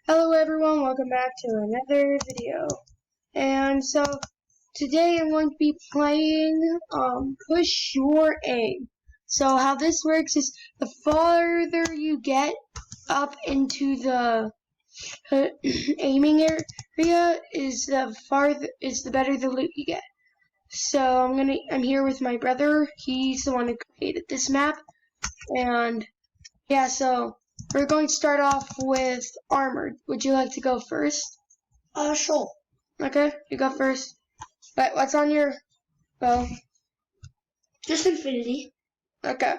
Hello everyone, welcome back to another video. And so today I'm going to be playing Push Your Aim. So how this works is the farther you get up into the aiming area is the better the loot you get. So I'm here with my brother. He's the one who created this map. And yeah, so we're going to start off with armored. Would you like to go first? Sure. Okay, you go first. But what's on your bow? Just infinity. Okay.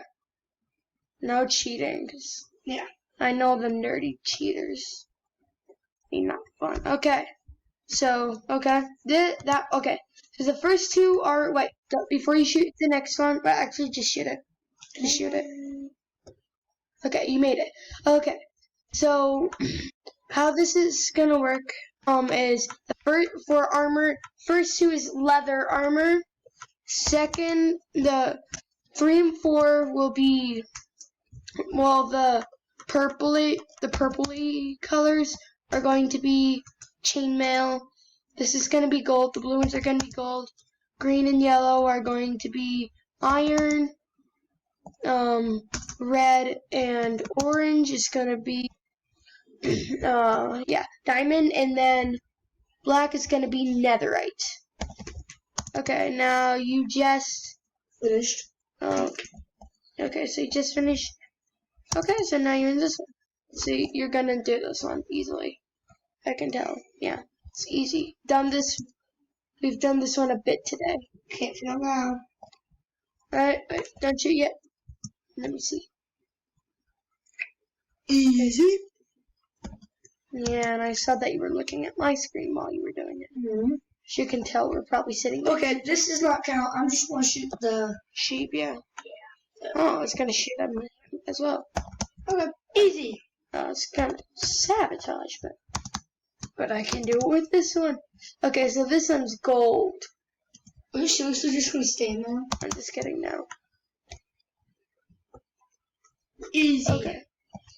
No cheating. Yeah. I know them nerdy cheaters. Be not fun. Okay. So, okay. Okay. So the first two are, wait, before you shoot the next one, but actually just shoot it. Just shoot it. Okay, you made it. Okay. So, how this is gonna work is for armor, first two is leather armor. Second, the 3 and 4 will be, well, the purpley colors are going to be chainmail. This is gonna be gold. The blue ones are gonna be gold. Green and yellow are going to be iron. Red and orange is gonna be diamond, and then black is gonna be netherite. Okay, now you just Finished. Okay, so you just finished. Okay, so now you're in this one. So you're gonna do this one easily. I can tell. Yeah, it's easy. We've done this one a bit today. Can't feel now. Alright, wait, don't shoot yet. Let me see. Easy. Yeah, and I saw that you were looking at my screen while you were doing it. Mm-hmm. As you can tell, we're probably sitting there. Okay, this does not count. I'm just going to shoot the Sheep, yeah. Yeah. Oh, it's gonna shoot at me as well. Okay, easy. It's kind of sabotage, but I can do it with this one. Okay, so this one's gold. Are you seriously just going to stand there? I'm just kidding now. Easy. Okay.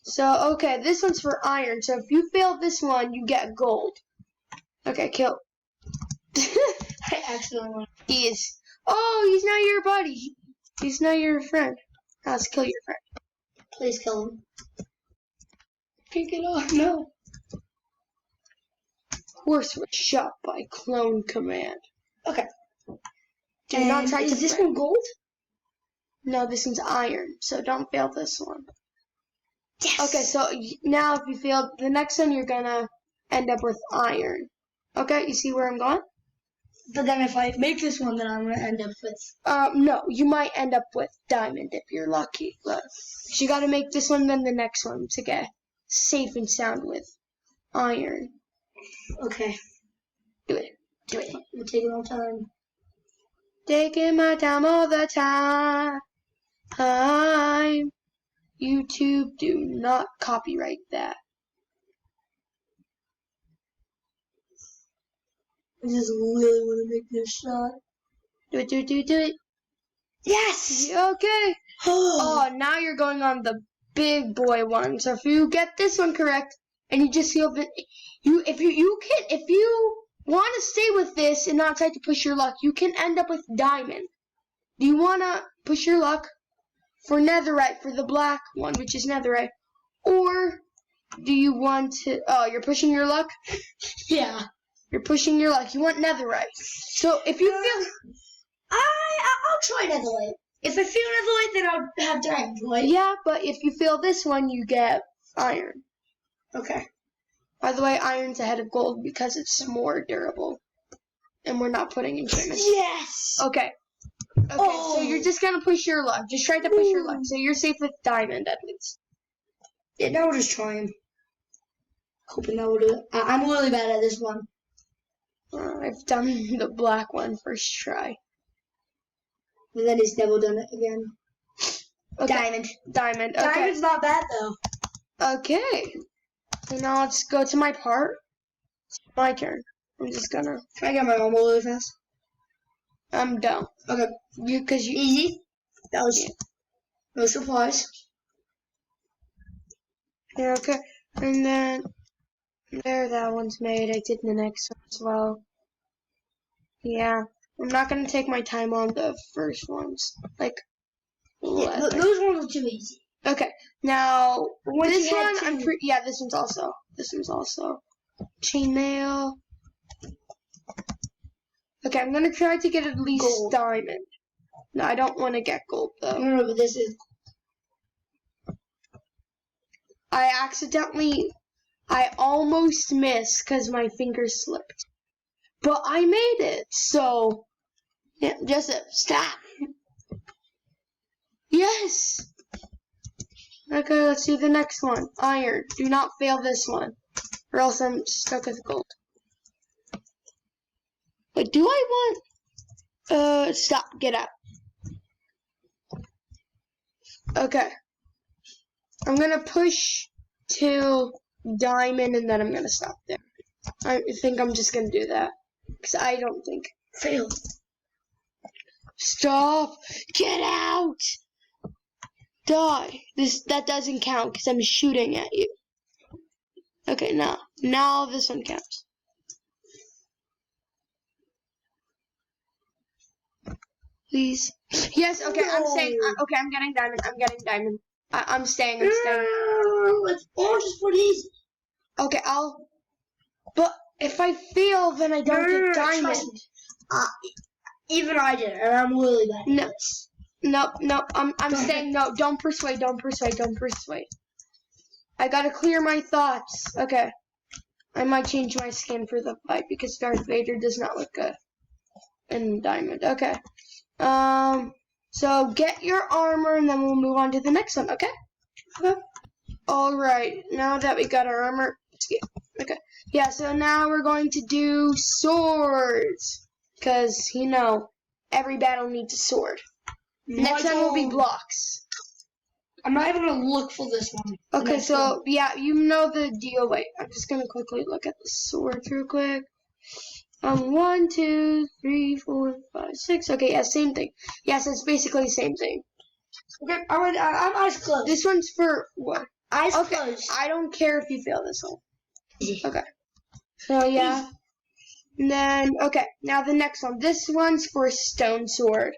So, okay, this one's for iron. So if you fail this one, you get gold. Okay, kill. I accidentally went. He's not your buddy. He's not your friend. Let's kill your friend. Please kill him. Can't get off. No. Horse was shot by clone command. Okay. Do not try is to this play. one gold? No, this one's iron. So don't fail this one. Yes. Okay, so now if you fail the next one, you're gonna end up with iron. Okay, you see where I'm going? But then if I make this one, then I'm going to end up with... No, you might end up with diamond if you're lucky. But you gotta make this one, then the next one to get safe and sound with iron. Okay. Do it. Do it. We're taking our time. Taking my time all the time. YouTube, do not copyright that. I just really want to make this shot. Do it. Yes! Okay. Oh, now you're going on the big boy one. So if you get this one correct, and you just feel that if you want to stay with this and not try to push your luck, you can end up with diamond. Do you want to push your luck for netherite, for the black one, which is netherite, or do you want to? Oh, you're pushing your luck. Yeah. You're pushing your luck. You want netherite. So if you feel, I'll try netherite. If I feel netherite, then I'll have diamond, right? Yeah, but if you fail this one, you get iron. Okay. By the way, iron's ahead of gold because it's more durable, and we're not putting enchantments. Yes. Okay. Okay. Oh. So you're just gonna push your luck. Just try to push your luck. So you're safe with diamond at least. Yeah, now we're just trying. Hoping that will do it. I'm really bad at this one. I've done the black one first try. And then he's never done it again. Okay. Diamond. Okay. Diamond's not bad though. Okay. So now let's go to my part. It's my turn. I'm just gonna. Can I get my armor really fast? I'm done. Okay. Easy. That was no supplies. Yeah, okay. And then There, that one's made. I did the next one as well. Yeah, I'm not gonna take my time on the first ones. Like, Yeah, those ones are too easy. okay, now Once this you head one, to- yeah, this one's also chainmail. Okay, I'm gonna try to get at least Gold. diamond. No, I don't want to get gold though. No, but this is. I almost missed because my fingers slipped. But I made it, so yeah, Joseph, stop. Yes. Okay, let's do the next one. Iron. Do not fail this one, or else I'm stuck with gold. But do I want? Stop. Get out. Okay. I'm gonna push to diamond, and then I'm gonna stop there. I think I'm just gonna do that because I don't think. Fail. Stop! Get out! Die! That doesn't count because I'm shooting at you. Okay, now this one counts. Please. Yes. Okay, I'm staying. Okay, I'm getting diamond. I'm staying. It's orange for these. Okay, But if I fail, then I don't get diamond. Even I did, and I'm really bad at this. Nope. I'm saying no. Don't persuade. I gotta clear my thoughts. Okay. I might change my skin for the fight because Darth Vader does not look good in diamond. Okay. So get your armor and then we'll move on to the next one. Okay. All right. Now that we got our armor, let's get. Okay. Yeah. So now we're going to do swords because every battle needs a sword. Next one will be blocks. I'm not even gonna look for this one. Okay, so yeah, you know the deal. Wait, I'm just gonna quickly look at the swords real quick. 1, 2, 3, 4, 5, 6. Okay, yeah, same thing. Yeah, so it's basically the same thing. Okay, I'm eyes closed. This one's for what? Eyes closed. I don't care if you fail this one. Okay. So yeah. And then now the next one. This one's for a stone sword.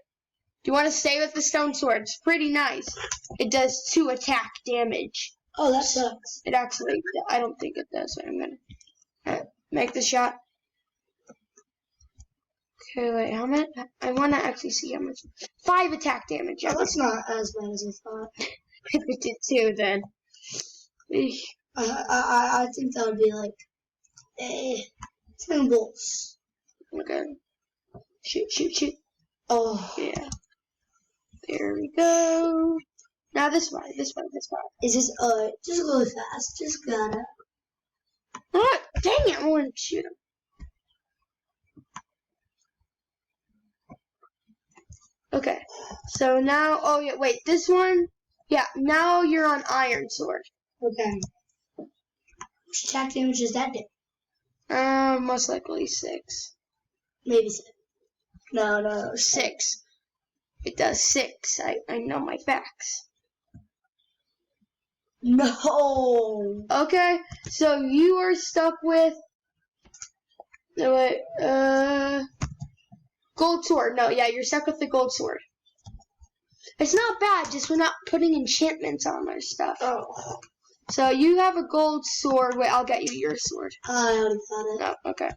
Do you want to stay with the stone sword? It's pretty nice. It does 2 attack damage. Oh, that sucks. It actually, I don't think it does. So I'm gonna make the shot. Okay, wait, how much? I want to actually see how much. 5 attack damage. Oh, that's not as bad as I thought. If it did 2, then. I think that would be like 10 bolts. Okay. Shoot. Oh. Yeah. There we go. Now this way. Is this, just go fast. Just gotta. Oh, dang it, I want to shoot him. Okay. So now, oh yeah, wait, this one, yeah, now you're on iron sword. Okay. Which attack damage does that do? Most likely 6. Maybe 7. No. 6. It does 6. I know my facts. No. Okay, so you are stuck with. No, wait. Gold sword. No, yeah, you're stuck with the gold sword. It's not bad, just we're not putting enchantments on our stuff. Oh. So you have a gold sword. Wait, I'll get you your sword. I already thought it. No, okay.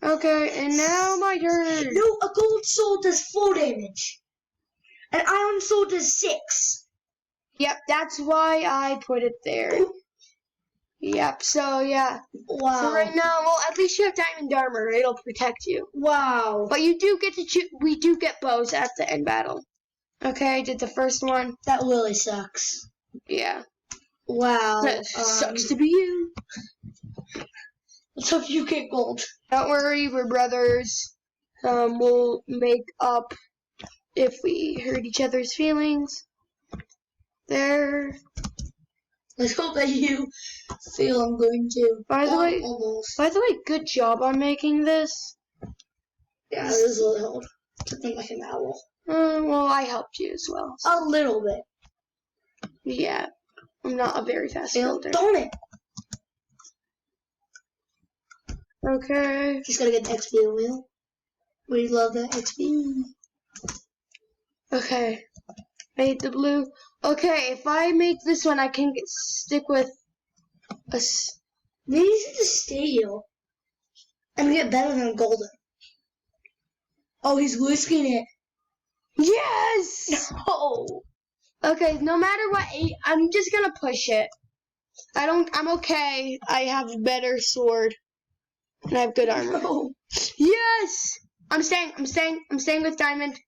Okay, and now my turn. No, a gold sword does 4 damage. An iron sword does 6. Yep, that's why I put it there. Yep, so yeah. Wow. So right now, well, at least you have diamond armor. It'll protect you. Wow. But you do get to choose. We do get bows at the end battle. Okay, I did the first one. That really sucks. Yeah. Wow. Sucks to be you. Let's hope you get gold. Don't worry, we're brothers. We'll make up if we hurt each other's feelings. There. Let's hope that you feel I'm going to. By the way, good job on making this. Yeah, it was really hard. Something like an owl. Well, I helped you as well. So. A little bit. Yeah. I'm not a very fast builder. Darn it. Okay. Just gotta get the XP wheel. We love the XP. Okay. I hate the blue. Okay, if I make this one, I can stick with a... Maybe you should just steal and get better than golden. Oh, he's whisking it. Yes! No. Okay, no matter what, I'm just gonna push it. I'm okay. I have a better sword. And I have good armor. No. Yes! I'm staying with diamond.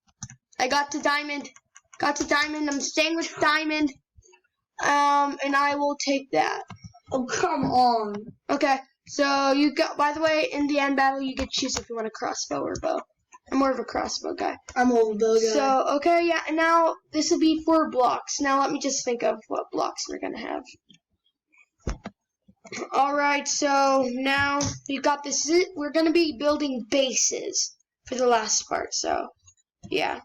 I got to diamond. I'm staying with diamond. And I will take that. Oh, come on. Okay, so you got, by the way, in the end battle, you get to choose if you want a crossbow or bow. I'm more of a crossbow guy. I'm more of a bow guy. So, okay, yeah, and now this will be 4 blocks. Now let me just think of what blocks we're gonna have. Alright, so now you got this. We're gonna be building bases for the last part, so yeah.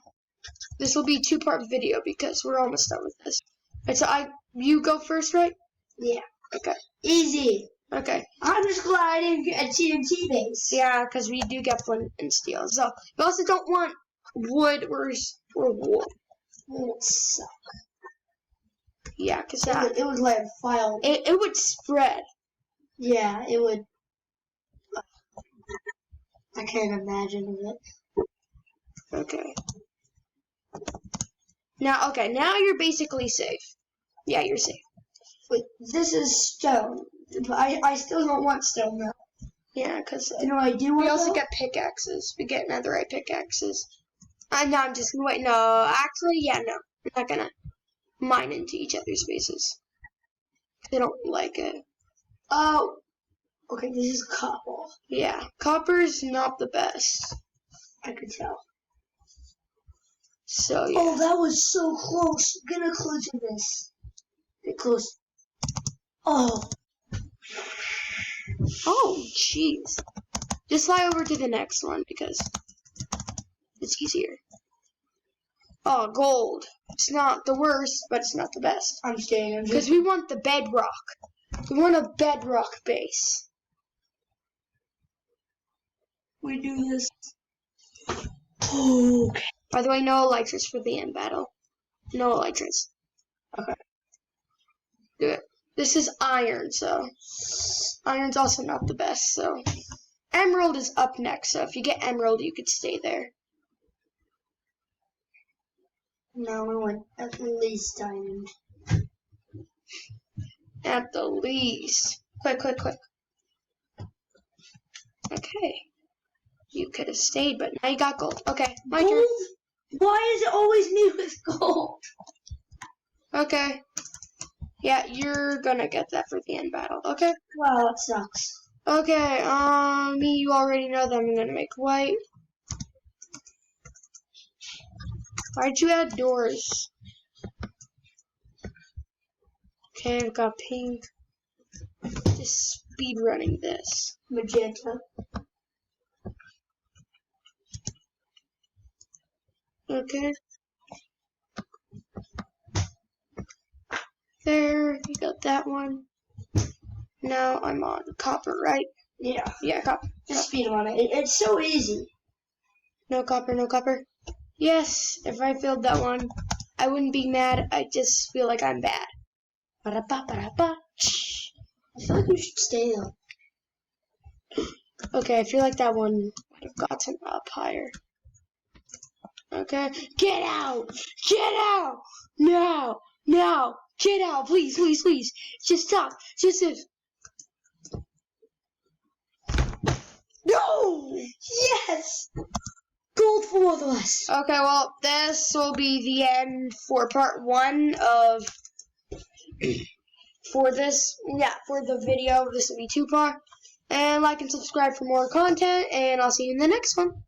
This will be a 2-part video because we're almost done with this. Right, so you go first, right? Yeah. Okay. Easy. Okay. I'm just glad I didn't get a TNT base. Yeah, because we do get flint and steel. So you also don't want wood or wool. It would suck. Yeah, because It would like file. It would spread. Yeah, it would. I can't imagine it. Okay. Now you're basically safe. Yeah, you're safe. Wait, this is stone. But I still don't want stone now. Yeah, because You know what I do want? we also get pickaxes. We get netherite pickaxes. No, I'm just wait. No, actually, yeah, no. We're not gonna mine into each other's bases. They don't like it. Oh, okay. This is copper. Yeah, copper's not the best. I could tell. So yeah. Oh, that was so close. Get close to this. Get close. Oh. Oh, jeez. Just fly over to the next one because it's easier. Oh, gold. It's not the worst, but it's not the best. I'm staying. Because we want the bedrock. We want a bedrock base. We do this. Okay. By the way, no elytras for the end battle. No elytras. Okay. Good. This is iron, so iron's also not the best, so emerald is up next, so if you get emerald, you could stay there. No, we want at least diamond. At the least. Quick. Okay. You could have stayed, but now you got gold. Okay, my turn. Why is it always me with gold? Okay. Yeah, you're gonna get that for the end battle. Okay. Wow, that sucks. Okay, me, you already know that I'm gonna make white. Why'd you add doors? Okay, I've got pink. Just speed running this. Magenta. Okay. There, you got that one. Now I'm on copper, right? Yeah. Yeah, copper. Just speed run it. It's so easy. No copper. Yes, if I filled that one, I wouldn't be mad. I just feel like I'm bad. Ba-da-ba. I feel like you should stay though. Okay, I feel like that one might have gotten up higher. Okay, get out! No! Get out, please. Just stop. No! Yes! Gold for both of us. Okay, well, this will be the end for part 1 of, for the video. This will be 2-part. And like and subscribe for more content, and I'll see you in the next one.